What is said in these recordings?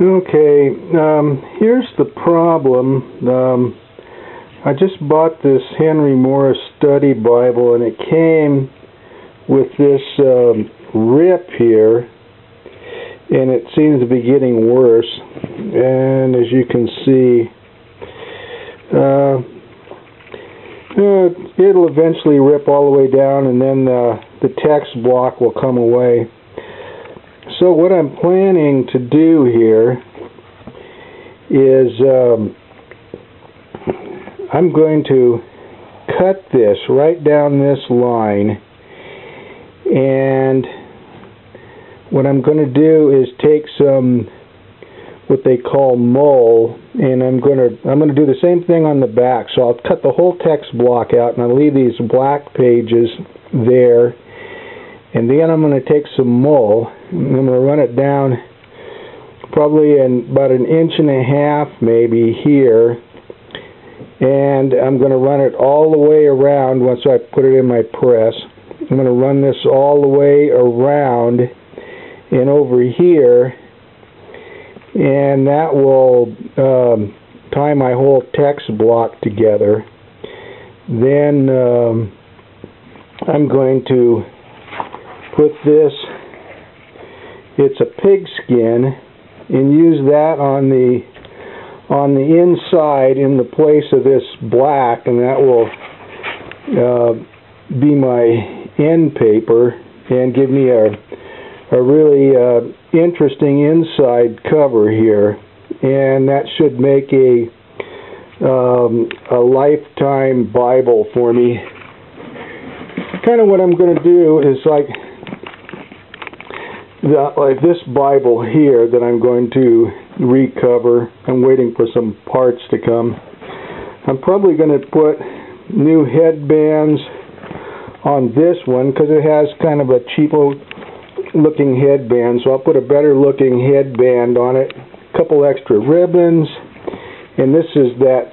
Okay, here's the problem. I just bought this Henry Morris Study Bible, and it came with this rip here, and it seems to be getting worse. And as you can see, it'll eventually rip all the way down, and then the text block will come away. So what I'm planning to do here is I'm going to cut this right down this line, and what I'm going to do is take some what they call mull, and I'm going to do the same thing on the back. So I'll cut the whole text block out, and I'll leave these black pages there, and then I'm going to take some mull, and I'm going to run it down probably in about 1.5 inches maybe here, and I'm going to run it all the way around once I put it in my press. I'm going to run this all the way around and over here, and that will tie my whole text block together. Then I'm going to put this, it's a pigskin, and use that on the inside in the place of this black, and that will be my end paper and give me a really interesting inside cover here, and that should make a lifetime Bible for me. Kind of what I'm going to do is like this Bible here that I'm going to recover. I'm waiting for some parts to come. I'm probably going to put new headbands on this one because it has kind of a cheapo looking headband, so I'll put a better looking headband on it, a couple extra ribbons, and this is that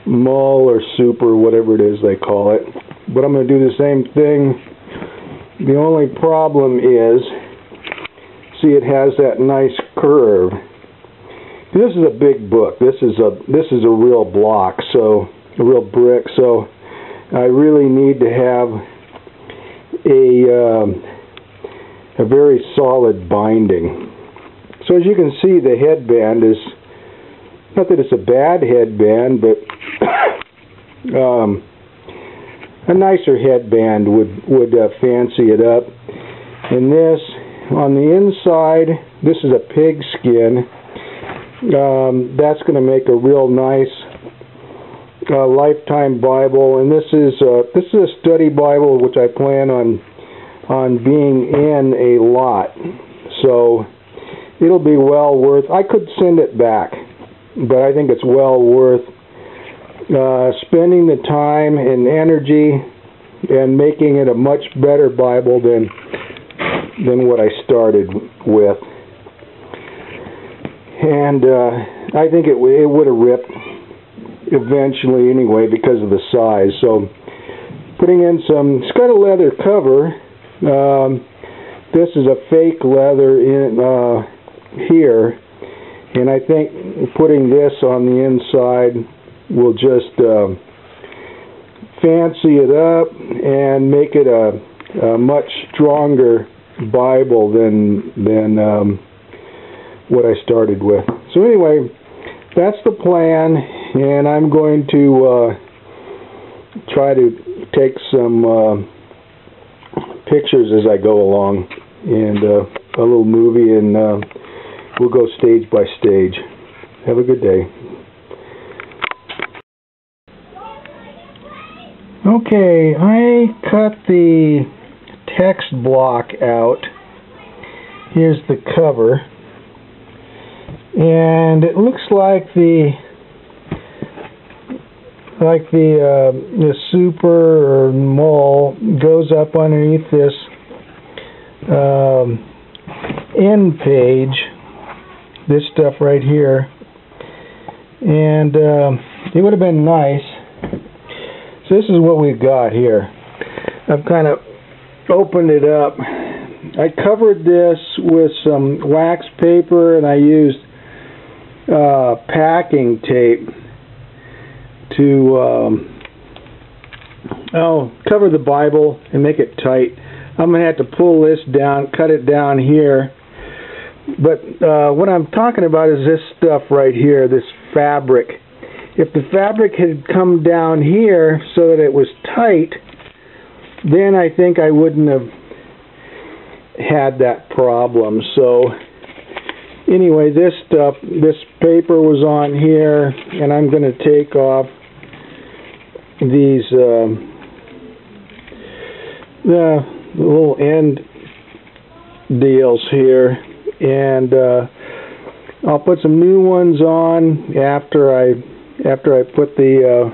mull or super, whatever it is they call it. But I'm going to do the same thing. The only problem is, see, it has that nice curve. This is a big book. This is a real block, so a real brick. So I really need to have a very solid binding. So as you can see, the headband is, not that it's a bad headband, but a nicer headband would fancy it up. And this, on the inside, this is a pig skin. That's going to make a real nice lifetime Bible. And this is a study Bible which I plan on being in a lot. So it'll be well worth. I could send it back, but I think it's well worth spending the time and energy and making it a much better Bible than what I started with. And I think it would have ripped eventually anyway because of the size. So putting in some, it's got a leather cover. This is a fake leather in here, and I think putting this on the inside will just fancy it up and make it a much stronger Bible than what I started with. So anyway, that's the plan, and I'm going to try to take some pictures as I go along, and a little movie, and we'll go stage by stage. Have a good day. Okay, I cut the text block out. Here's the cover, and it looks like the super or mull goes up underneath this end page, this stuff right here, and it would have been nice. So this is what we've got here. I've kind of opened it up I covered this with some wax paper, and I used packing tape to cover the Bible and make it tight. I'm going to have to pull this down, cut it down here. But what I'm talking about is this stuff right here, this fabric. If the fabric had come down here so that it was tight, then I think I wouldn't have had that problem. So anyway, this stuff, this paper was on here, and I'm going to take off these the little end deals here, and I'll put some new ones on after I put the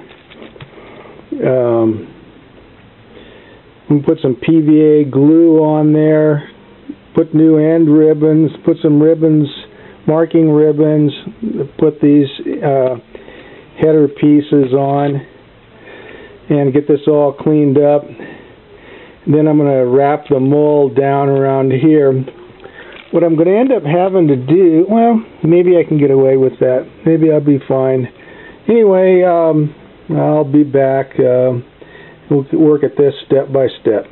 put some PVA glue on there, put new end ribbons, put some ribbons, marking ribbons, put these header pieces on, and get this all cleaned up. Then I'm going to wrap the mold down around here. What I'm going to end up having to do, well, maybe I can get away with that. Maybe I'll be fine. Anyway, I'll be back. We'll work at this step by step.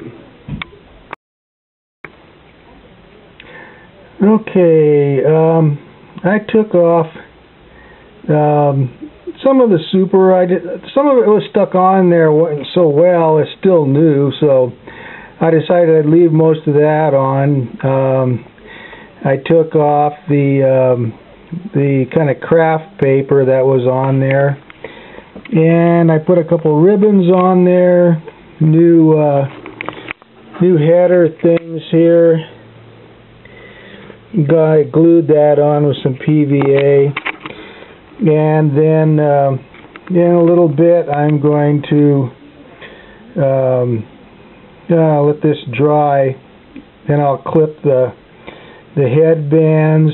Okay, I took off some of the super. Some of it was stuck on there so well, it's still new, so I decided I'd leave most of that on. I took off the kind of craft paper that was on there, and I put a couple ribbons on there, new header things here. I glued that on with some PVA, and then in a little bit I'm going to let this dry. Then I'll clip the headbands,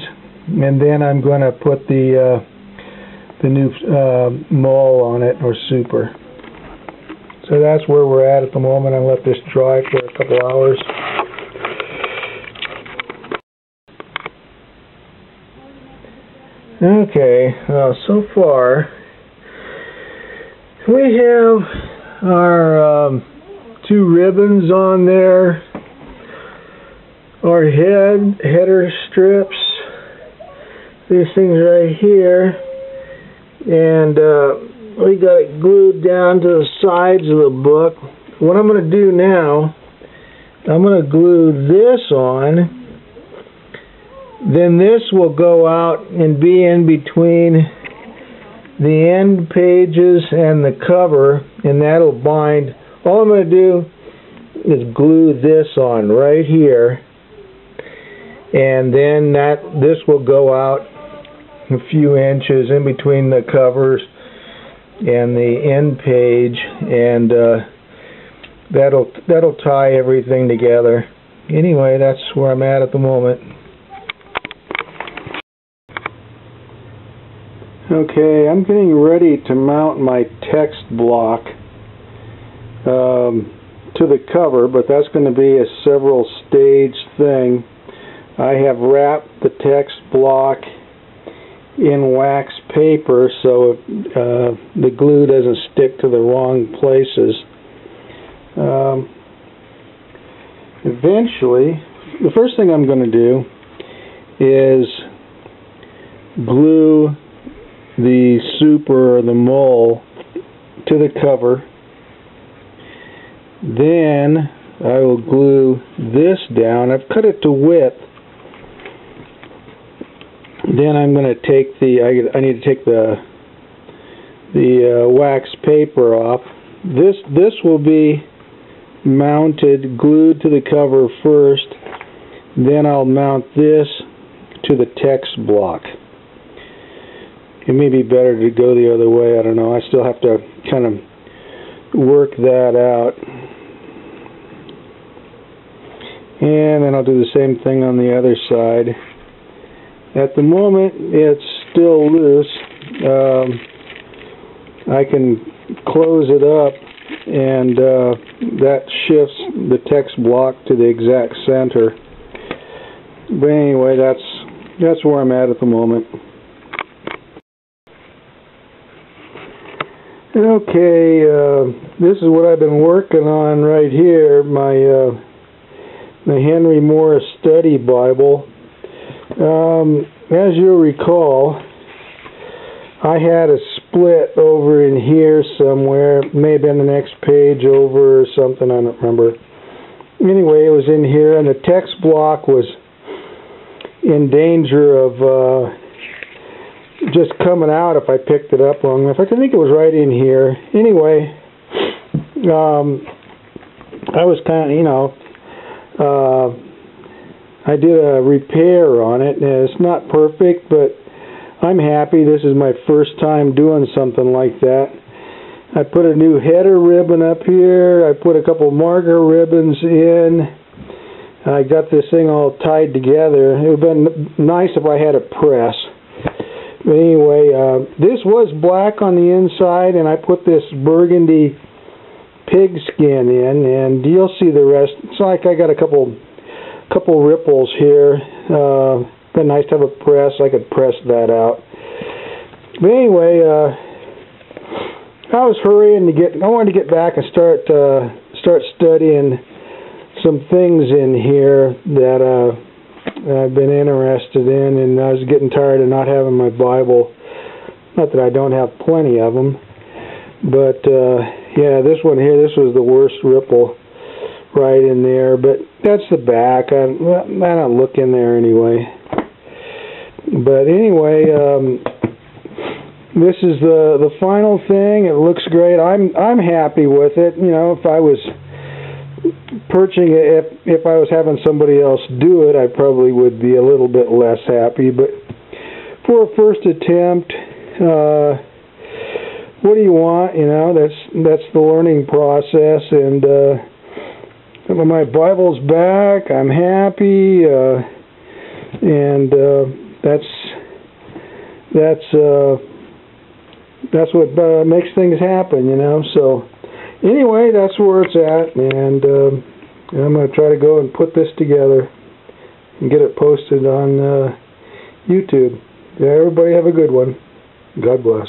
and then I'm going to put the new mull on it, or super. So that's where we're at the moment. I'll let this dry for a couple hours. Okay, so far we have our two ribbons on there, our header strips, these things right here, and we got it glued down to the sides of the book. What I'm going to do now, I'm going to glue this on. Then this will go out and be in between the end pages and the cover, and that'll bind. All I'm going to do is glue this on right here, and then this will go out a few inches in between the covers and the end page, and that'll tie everything together. Anyway, that's where I'm at the moment. Okay, I'm getting ready to mount my text block to the cover, but that's going to be a several stage thing. I have wrapped the text block in wax paper so the glue doesn't stick to the wrong places. Eventually, the first thing I'm going to do is glue the super or the mull to the cover. Then I will glue this down. I've cut it to width. Then I'm going to take I need to take the wax paper off. This will be mounted, glued to the cover first. Then I'll mount this to the text block. It may be better to go the other way, I don't know. I still have to kind of work that out. And then I'll do the same thing on the other side. At the moment, it's still loose. I can close it up, and that shifts the text block to the exact center. But anyway, that's where I'm at the moment. Okay, this is what I've been working on right here, my Henry Morris Study Bible. As you'll recall, I had a split over in here somewhere, maybe on the next page over or something, I don't remember. Anyway, it was in here, and the text block was in danger of just coming out if I picked it up long enough. I think it was right in here. Anyway, I was kind of, I did a repair on it, and it's not perfect, but I'm happy. This is my first time doing something like that. I put a new header ribbon up here. I put a couple marker ribbons in. I got this thing all tied together. It would have been nice if I had a press. But anyway, this was black on the inside, and I put this burgundy pig skin in, and you'll see the rest. It's like I got a couple ripples here. Been nice to have a press. I could press that out. But anyway, I was hurrying to I wanted to get back and start studying some things in here that I've been interested in, and I was getting tired of not having my Bible. Not that I don't have plenty of them, but yeah, this one here, this was the worst ripple right in there, but that's the back. I don't look in there anyway. But anyway, this is the final thing. It looks great. I'm happy with it. You know, if I was purchasing it, if I was having somebody else do it, I probably would be a little bit less happy. But for a first attempt, what do you want? You know, that's the learning process. And my Bible's back. I'm happy, and that's what makes things happen. You know, so. Anyway, that's where it's at, and I'm going to try to go and put this together and get it posted on YouTube. Yeah, everybody have a good one. God bless.